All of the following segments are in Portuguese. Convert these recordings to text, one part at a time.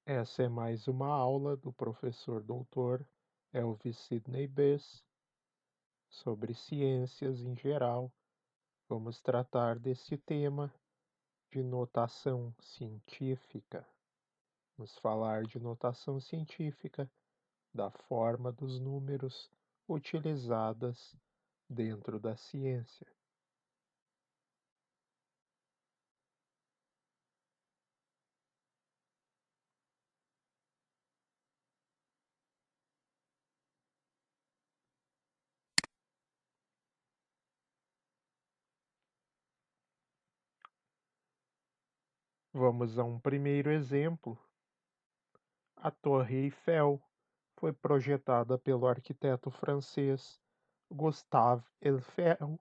Essa é mais uma aula do professor doutor Elvis Sidney Bess sobre ciências em geral. Vamos tratar desse tema de notação científica. Vamos falar de notação científica, da forma dos números utilizadas dentro da ciência. Vamos a um primeiro exemplo. A Torre Eiffel foi projetada pelo arquiteto francês Gustave Eiffel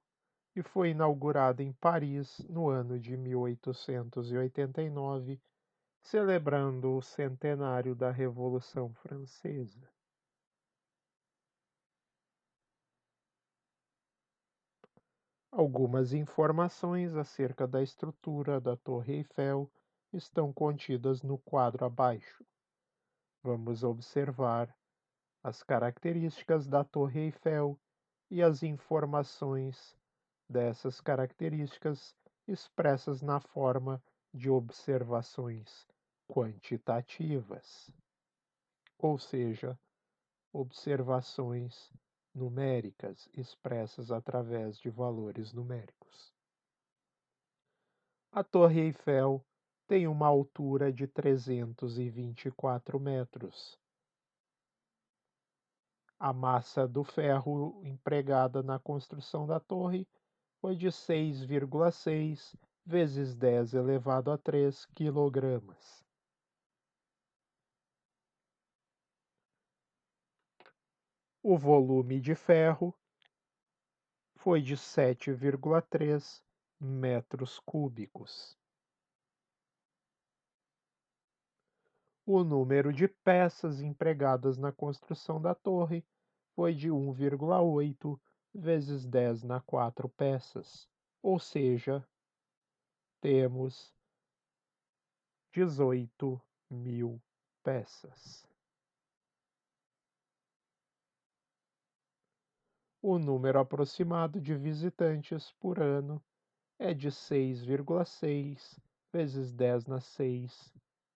e foi inaugurada em Paris no ano de 1889, celebrando o centenário da Revolução Francesa. Algumas informações acerca da estrutura da Torre Eiffel estão contidas no quadro abaixo. Vamos observar as características da Torre Eiffel e as informações dessas características expressas na forma de observações quantitativas, ou seja, observações numéricas expressas através de valores numéricos. A Torre Eiffel tem uma altura de 324 metros. A massa do ferro empregada na construção da torre foi de 6,6 vezes 10 elevado a 3 quilogramas. O volume de ferro foi de 7,3 metros cúbicos. O número de peças empregadas na construção da torre foi de 1,8 vezes 10 na 4 peças, ou seja, temos 18.000 peças. O número aproximado de visitantes por ano é de 6,6 vezes 10 na 6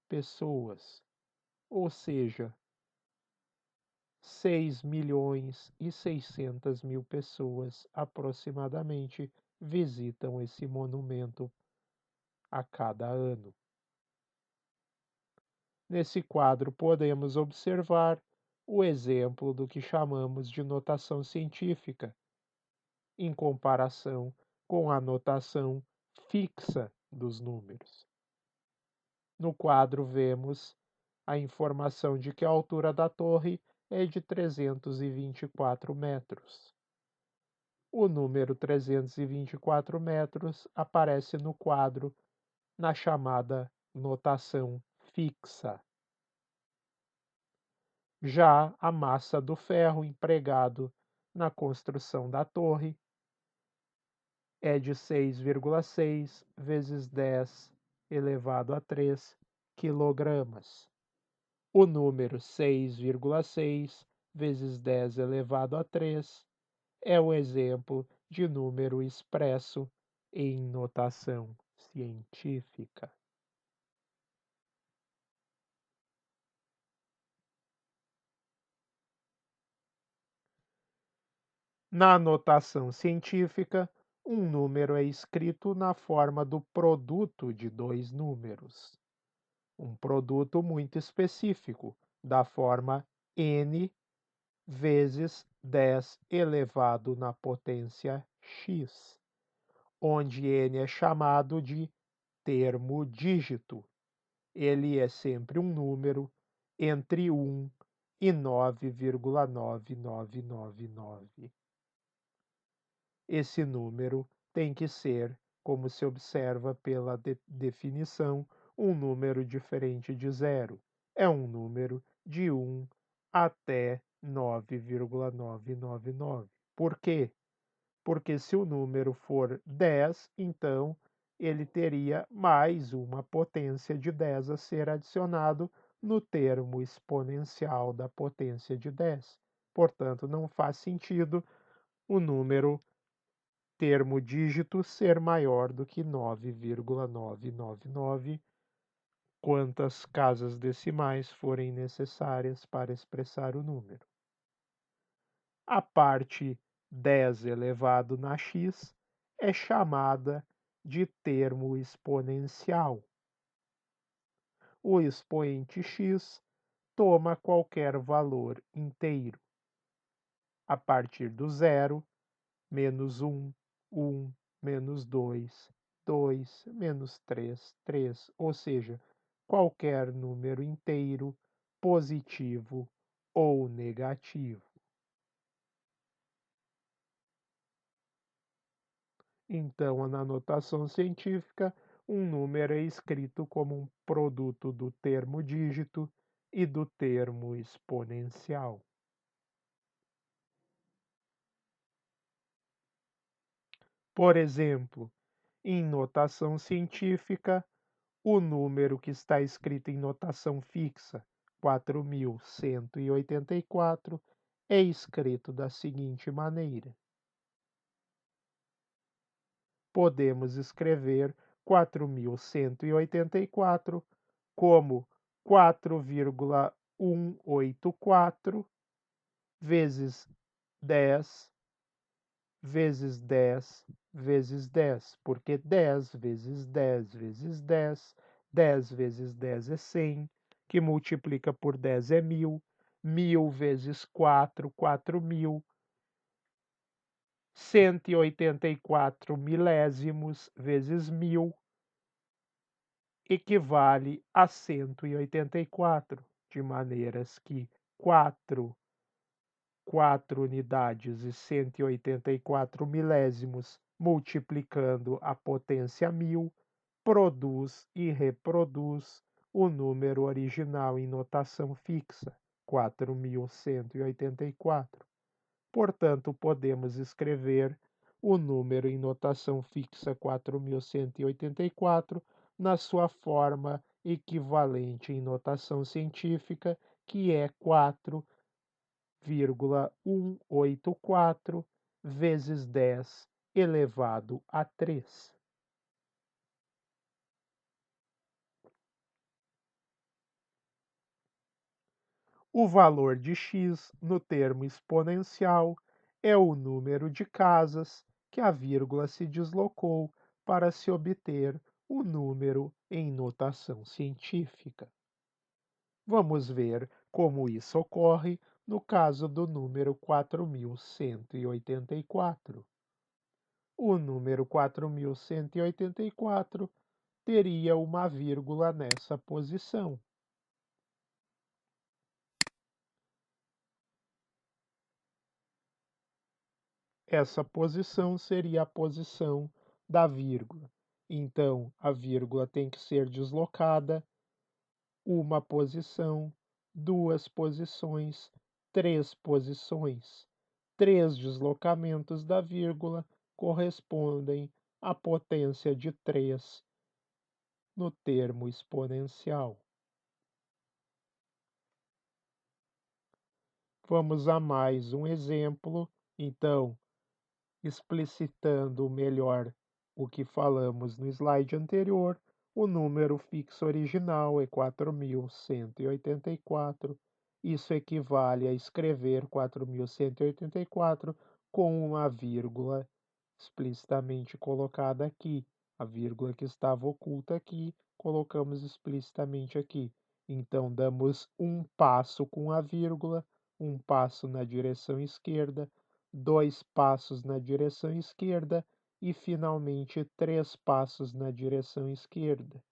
pessoas, ou seja, 6.600.000 pessoas aproximadamente visitam esse monumento a cada ano. Nesse quadro podemos observar o exemplo do que chamamos de notação científica, em comparação com a notação fixa dos números. No quadro vemos a informação de que a altura da torre é de 324 metros. O número 324 metros aparece no quadro na chamada notação fixa. Já a massa do ferro empregado na construção da torre é de 6,6 vezes 10 elevado a 3 quilogramas. O número 6,6 vezes 10 elevado a 3 é um exemplo de número expresso em notação científica. Na notação científica, um número é escrito na forma do produto de dois números. Um produto muito específico, da forma n vezes 10 elevado na potência x, onde n é chamado de termo dígito. Ele é sempre um número entre 1 e 9,9999. Esse número tem que ser, como se observa pela definição, um número diferente de zero. É um número de 1 até 9,999. Por quê? Porque se o número for 10, então ele teria mais uma potência de 10 a ser adicionado no termo exponencial da potência de 10. Portanto, não faz sentido o número termo dígito ser maior do que 9,999, quantas casas decimais forem necessárias para expressar o número. A parte 10 elevado na x é chamada de termo exponencial. O expoente x toma qualquer valor inteiro, a partir do zero, menos 1, 1, menos 2, 2, menos 3, 3, ou seja, qualquer número inteiro, positivo ou negativo. Então, na notação científica, um número é escrito como um produto do termo dígito e do termo exponencial. Por exemplo, em notação científica, o número que está escrito em notação fixa, 4184, é escrito da seguinte maneira: podemos escrever 4184 como 4,184 vezes 10 vezes 10 vezes 10, porque 10 vezes 10 vezes 10, 10 vezes 10 é 100, que multiplica por 10 é 1000, 1000 vezes 4, 4000, 184 milésimos vezes 1000 equivale a 184, de maneiras que 4 unidades e 184 milésimos, multiplicando a potência 1000, produz e reproduz o número original em notação fixa, 4184. Portanto, podemos escrever o número em notação fixa 4184 na sua forma equivalente em notação científica, que é 4,184 vezes 10 elevado a 3. O valor de x no termo exponencial é o número de casas que a vírgula se deslocou para se obter o número em notação científica. Vamos ver como isso ocorre no caso do número 4184. O número 4184 teria uma vírgula nessa posição. Essa posição seria a posição da vírgula. Então, a vírgula tem que ser deslocada uma posição, duas posições, três posições. Três deslocamentos da vírgula correspondem à potência de 3 no termo exponencial. Vamos a mais um exemplo, então, explicitando melhor o que falamos no slide anterior. O número fixo original é 4184. Isso equivale a escrever 4184 com uma vírgula explicitamente colocada aqui. A vírgula que estava oculta aqui, colocamos explicitamente aqui. Então, damos um passo com a vírgula, um passo na direção esquerda, 2 passos na direção esquerda e, finalmente, 3 passos na direção esquerda.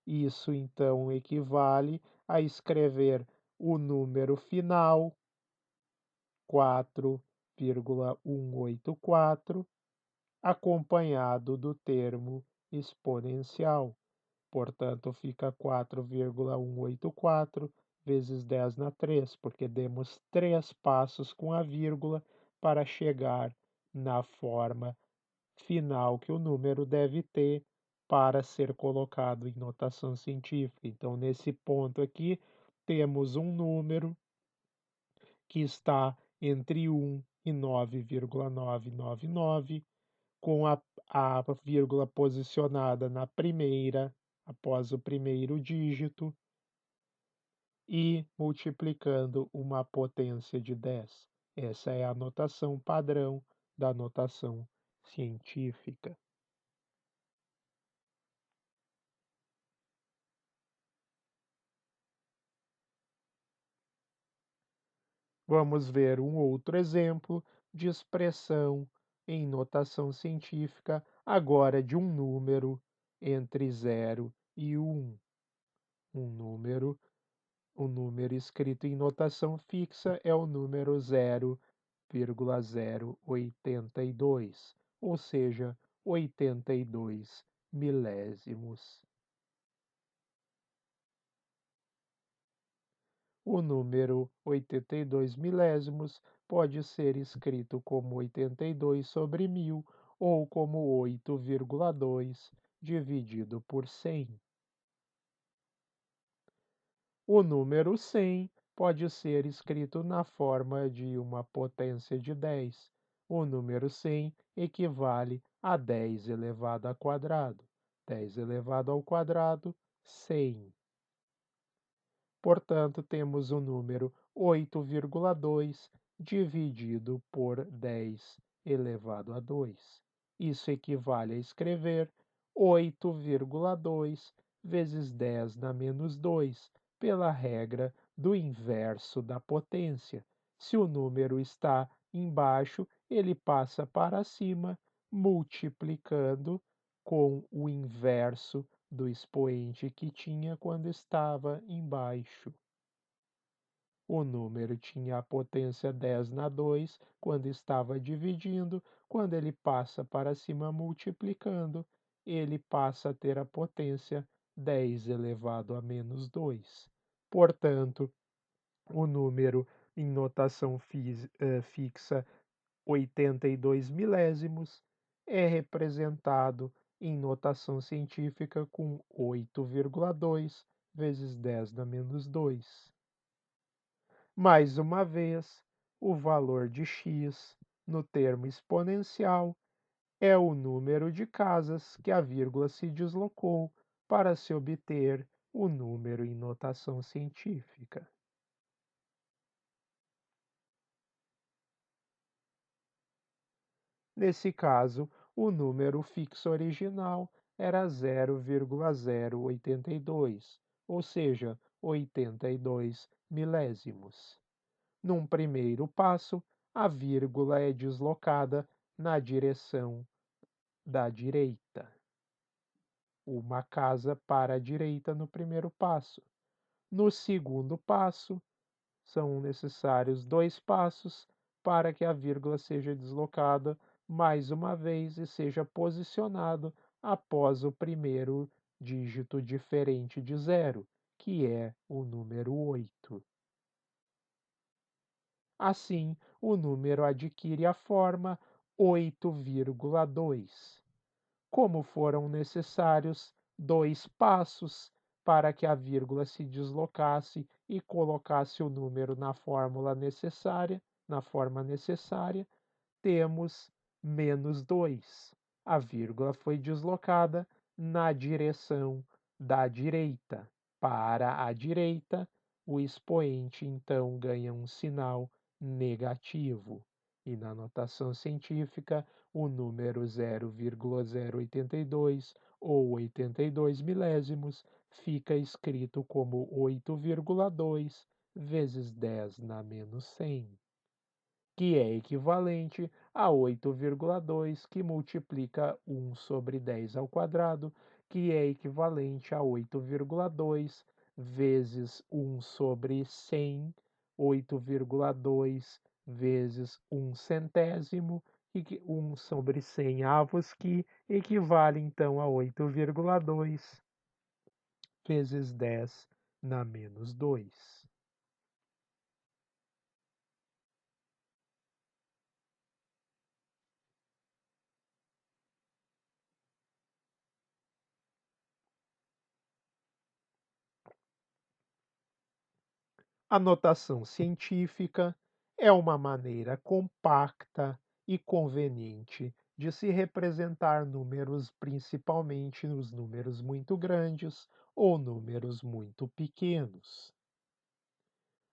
Isso, então, equivale a escrever o número final, 4,184, acompanhado do termo exponencial. Portanto, fica 4,184 vezes 10 na 3, porque demos 3 passos com a vírgula para chegar na forma final que o número deve ter para ser colocado em notação científica. Então, nesse ponto aqui, Temos um número que está entre 1 e 9,999, com a vírgula posicionada na primeira, após o primeiro dígito, e multiplicando uma potência de 10. Essa é a notação padrão da notação científica. Vamos ver um outro exemplo de expressão em notação científica, agora de um número entre 0 e 1. Um número, o número escrito em notação fixa é o número 0,082, ou seja, 82 milésimos. O número 82 milésimos pode ser escrito como 82 sobre 1000 ou como 8,2 dividido por 100. O número 100 pode ser escrito na forma de uma potência de 10. O número 100 equivale a 10 elevado ao quadrado. 10 elevado ao quadrado, 100. Portanto, temos o número 8,2 dividido por 10 elevado a 2. Isso equivale a escrever 8,2 vezes 10 na menos 2, pela regra do inverso da potência. Se o número está embaixo, ele passa para cima, multiplicando com o inverso do expoente que tinha quando estava embaixo. O número tinha a potência 10 na 2 quando estava dividindo, quando ele passa para cima multiplicando, ele passa a ter a potência 10 elevado a menos 2. Portanto, o número em notação fixa 82 milésimos é representado em notação científica com 8,2 vezes 10 na menos 2. Mais uma vez, o valor de x no termo exponencial é o número de casas que a vírgula se deslocou para se obter o número em notação científica. Nesse caso, o número fixo original era 0,082, ou seja, 82 milésimos. Num primeiro passo, a vírgula é deslocada na direção da direita. Uma casa para a direita no primeiro passo. No segundo passo, são necessários 2 passos para que a vírgula seja deslocada mais uma vez e seja posicionado após o primeiro dígito diferente de 0, que é o número 8. Assim, o número adquire a forma 8,2. Como foram necessários 2 passos para que a vírgula se deslocasse e colocasse o número na forma necessária, temos menos 2. A vírgula foi deslocada na direção da direita. Para a direita, o expoente então ganha um sinal negativo. E na notação científica, o número 0,082 ou 82 milésimos fica escrito como 8,2 vezes 10 na menos 100, que é equivalente a 8,2 que multiplica 1 sobre 10 ao quadrado, que é equivalente a 8,2 vezes 1 sobre 100, 8,2 vezes 1 centésimo, e 1 sobre 100 avos, que equivale então a 8,2 vezes 10 na menos 2. A notação científica é uma maneira compacta e conveniente de se representar números, principalmente os números muito grandes ou números muito pequenos.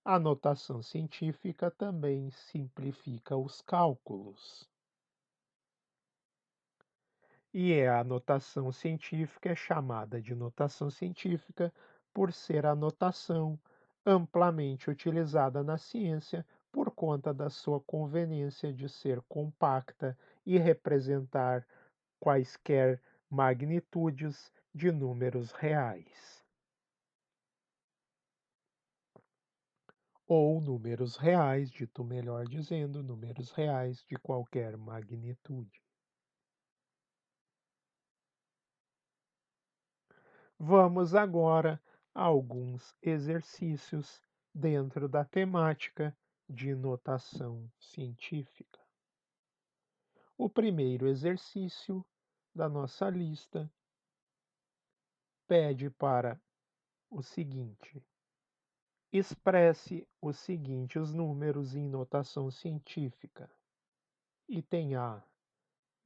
A notação científica também simplifica os cálculos. A notação científica é chamada de notação científica por ser a notação amplamente utilizada na ciência por conta da sua conveniência de ser compacta e representar quaisquer magnitudes de números reais, ou números reais, dito melhor dizendo, números reais de qualquer magnitude. Vamos agora a alguns exercícios dentro da temática de notação científica. O primeiro exercício da nossa lista pede para o seguinte: expresse os seguintes números em notação científica. Item A: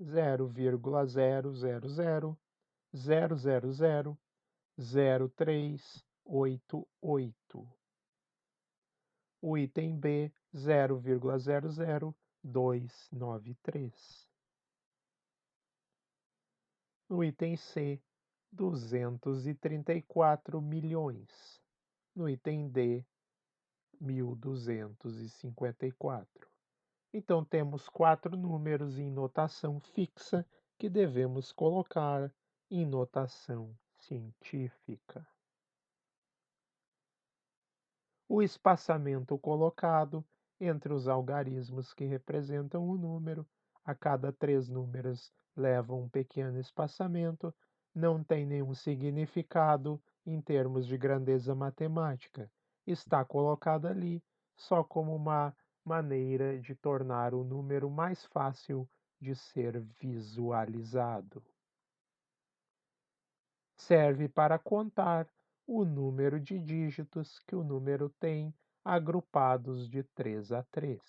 0,0000000388. O item B: 0,00293. No item C: 234 milhões. No item D: 1.254. Então, temos 4 números em notação fixa que devemos colocar em notação científica. O espaçamento colocado entre os algarismos que representam o número, a cada 3 números leva um pequeno espaçamento, não tem nenhum significado em termos de grandeza matemática. Está colocado ali só como uma maneira de tornar o número mais fácil de ser visualizado. Serve para contar o número de dígitos que o número tem agrupados de 3 a 3,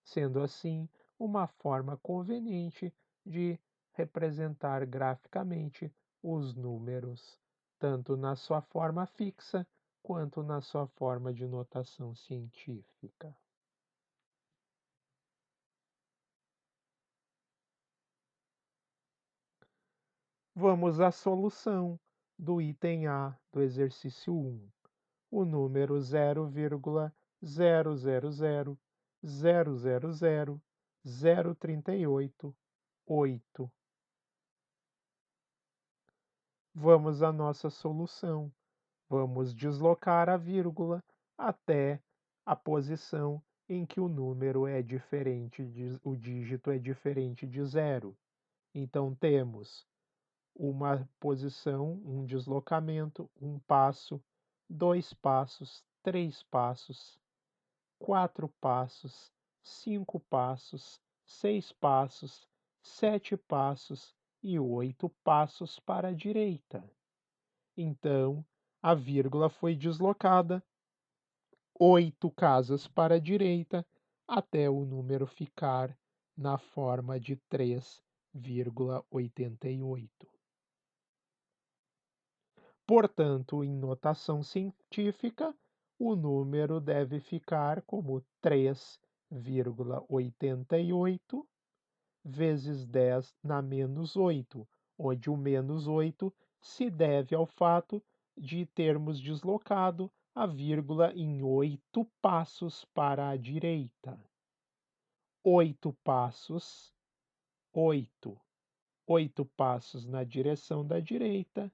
sendo assim uma forma conveniente de representar graficamente os números, tanto na sua forma fixa quanto na sua forma de notação científica. Vamos à solução do item A do exercício 1. O número 0,000000038. Vamos à nossa solução. Vamos deslocar a vírgula até a posição em que o número é diferente o dígito é diferente de zero. Então temos uma posição, um deslocamento, um passo, 2 passos, 3 passos, 4 passos, 5 passos, 6 passos, 7 passos e 8 passos para a direita. Então, a vírgula foi deslocada 8 casas para a direita até o número ficar na forma de 3,88. Portanto, em notação científica, o número deve ficar como 3,88 vezes 10 na menos 8, onde o menos 8 se deve ao fato de termos deslocado a vírgula em 8 passos para a direita. 8 passos, 8. 8 passos na direção da direita,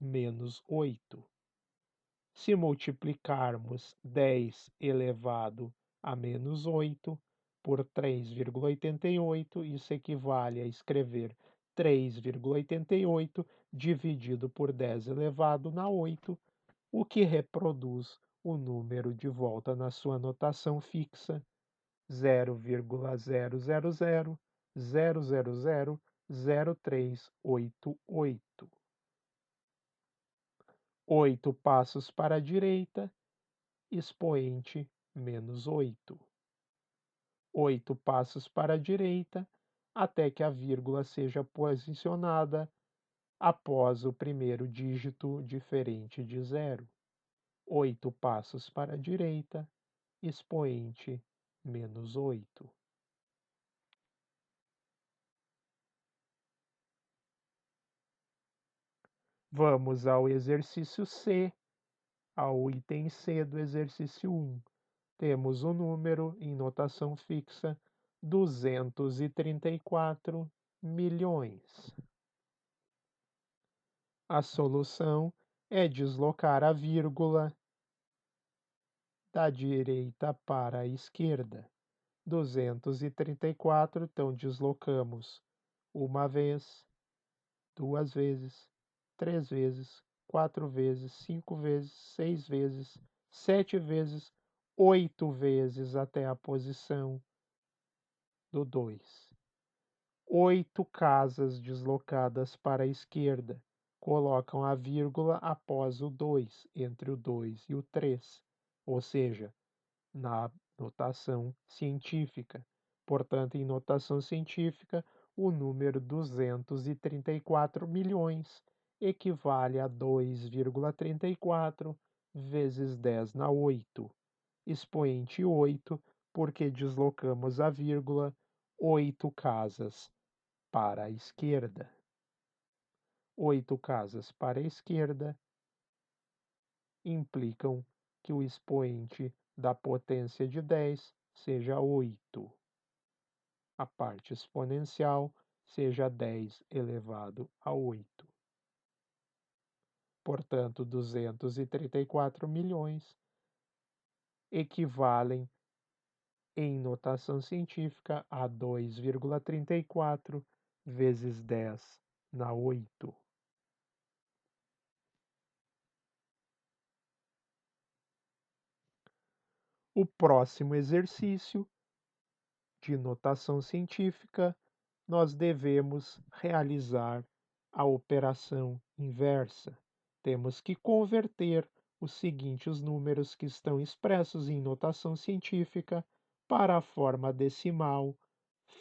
menos 8. Se multiplicarmos 10 elevado a menos 8 por 3,88, isso equivale a escrever 3,88 dividido por 10 elevado na 8, o que reproduz o número de volta na sua notação fixa: 0,000000388. 8 passos para a direita expoente menos 8. 8 passos para a direita até que a vírgula seja posicionada após o primeiro dígito diferente de zero. 8 passos para a direita, expoente menos 8. Vamos ao exercício C, ao item C do exercício 1. Temos o número em notação fixa 234 milhões. A solução é deslocar a vírgula da direita para a esquerda. 234, então deslocamos uma vez, duas vezes, três vezes, quatro vezes, cinco vezes, seis vezes, sete vezes, oito vezes até a posição do 2. 8 casas deslocadas para a esquerda colocam a vírgula após o 2, entre o 2 e o 3, ou seja, na notação científica. Portanto, em notação científica, o número 234 milhões equivale a 2,34 vezes 10 na 8, expoente 8, porque deslocamos a vírgula 8 casas para a esquerda. 8 casas para a esquerda implicam que o expoente da potência de 10 seja 8. A parte exponencial seja 10 elevado a 8. Portanto, 234 milhões equivalem, em notação científica, a 2,34 vezes 10 na 8. O próximo exercício de notação científica, nós devemos realizar a operação inversa. Temos que converter os seguintes números que estão expressos em notação científica para a forma decimal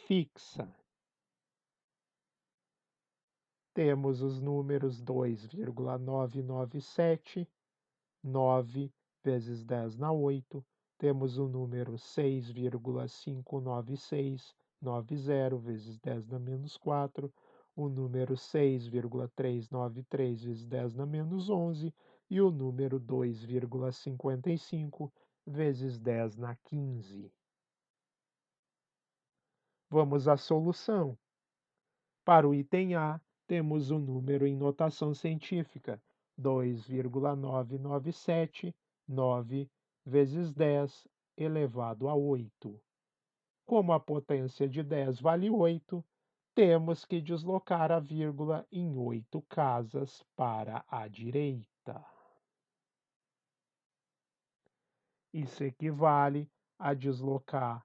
fixa. Temos os números 2,997, 9 vezes 10 na 8. Temos o número 6,59690 vezes 10 na menos 4, o número 6,393 vezes 10 na menos 11 e o número 2,55 vezes 10 na 15. Vamos à solução. Para o item A, temos o número em notação científica 2,997, 9 vezes 10 elevado a 8. Como a potência de 10 vale 8, temos que deslocar a vírgula em 8 casas para a direita. Isso equivale a deslocar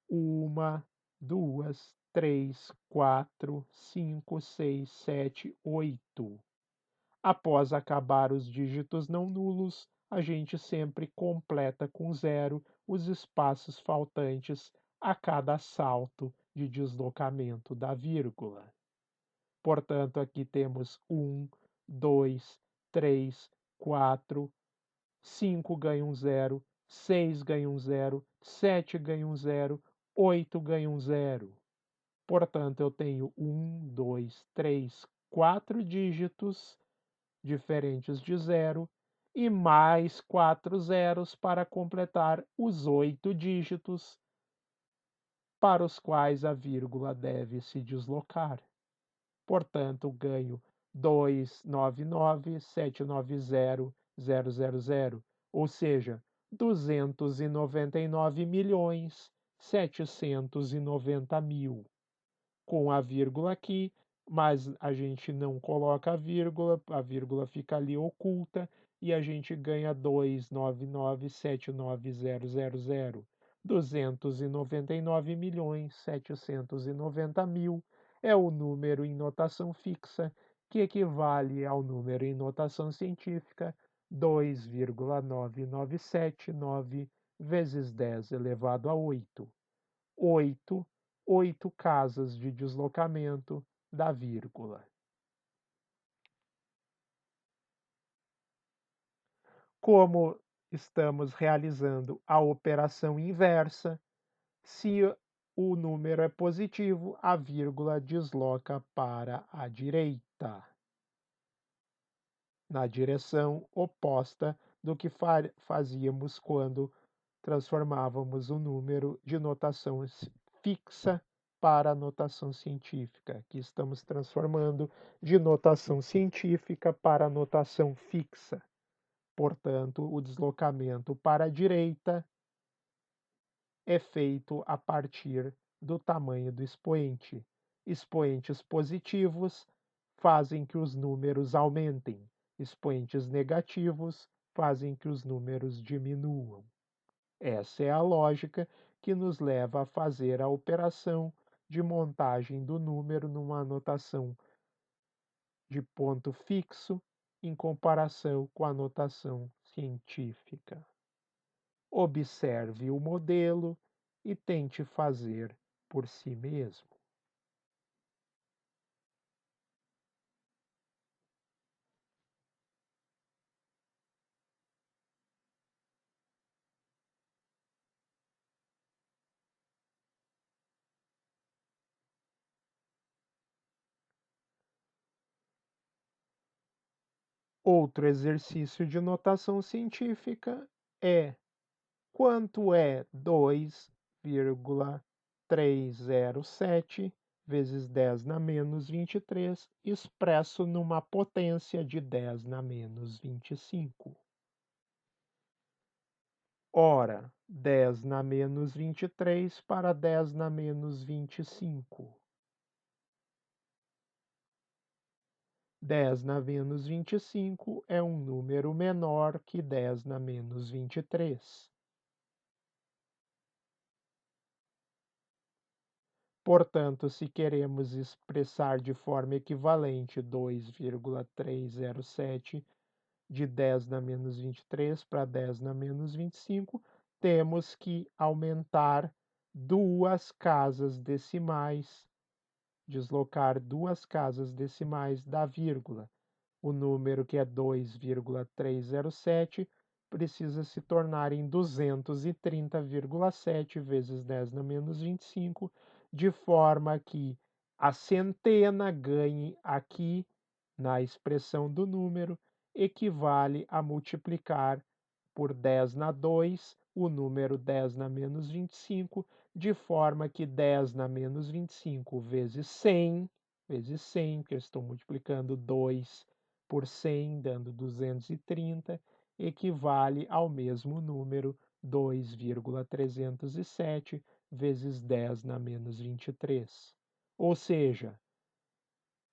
uma, duas, três, quatro, cinco, seis, sete, 8. Após acabar os dígitos não nulos, a gente sempre completa com zero os espaços faltantes a cada salto de deslocamento da vírgula. Portanto, aqui temos 1, 2, 3, 4, 5 ganha um zero, 6 ganha um zero, 7 ganha um zero, 8 ganha um zero. Portanto, eu tenho 1, 2, 3, 4 dígitos diferentes de zero e mais 4 zeros para completar os 8 dígitos para os quais a vírgula deve se deslocar. Portanto, ganho 299.790.000, ou seja, 299.790.000. Com a vírgula aqui, mas a gente não coloca a vírgula fica ali oculta e a gente ganha 299.790.000. 299.790.000 é o número em notação fixa, que equivale ao número em notação científica 2,9979 vezes 10 elevado a 8. 8, 8 casas de deslocamento da vírgula. Como estamos realizando a operação inversa, se o número é positivo, a vírgula desloca para a direita, na direção oposta do que fazíamos quando transformávamos o número de notação fixa para a notação científica. Aqui estamos transformando de notação científica para a notação fixa. Portanto, o deslocamento para a direita é feito a partir do tamanho do expoente. Expoentes positivos fazem que os números aumentem, expoentes negativos fazem que os números diminuam. Essa é a lógica que nos leva a fazer a operação de montagem do número numa notação de ponto fixo em comparação com a notação científica. Observe o modelo e tente fazer por si mesmo. Outro exercício de notação científica é: quanto é 2,307 vezes 10 na menos 23 expresso numa potência de 10 na menos 25? Ora, 10 na menos 23 para 10 na menos 25. 10 na menos 25 é um número menor que 10 na menos 23. Portanto, se queremos expressar de forma equivalente 2,307 de 10 na menos 23 para 10 na menos 25, temos que aumentar duas casas decimais, deslocar duas casas decimais da vírgula. O número que é 2,307 precisa se tornar em 230,7 vezes 10 na menos 25, de forma que a centena ganhe aqui, na expressão do número, equivale a multiplicar por 10 na 2 o número 10 na menos 25, de forma que 10 na menos 25 vezes 100, que eu estou multiplicando 2 por 100, dando 230, equivale ao mesmo número 2,307 vezes 10 na menos 23. Ou seja,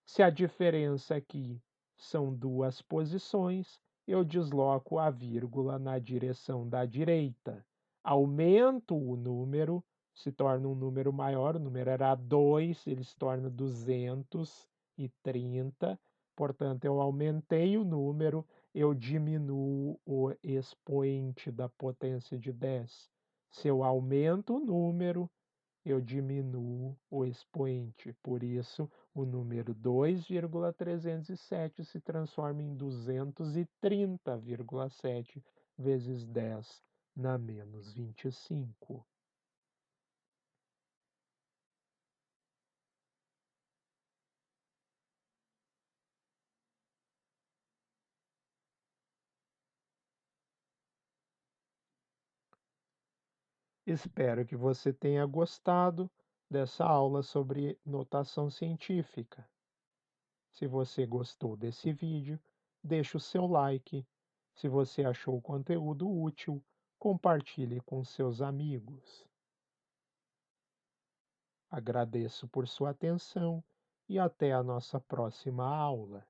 se a diferença aqui são duas posições, eu desloco a vírgula na direção da direita. Aumento o número, se torna um número maior, o número era 2, ele se torna 230. Portanto, eu aumentei o número, eu diminuo o expoente da potência de 10. Se eu aumento o número, eu diminuo o expoente. Por isso, o número 2,307 se transforma em 230,7 vezes 10 na menos 25. Espero que você tenha gostado dessa aula sobre notação científica. Se você gostou desse vídeo, deixe o seu like. Se você achou o conteúdo útil, compartilhe com seus amigos. Agradeço por sua atenção e até a nossa próxima aula.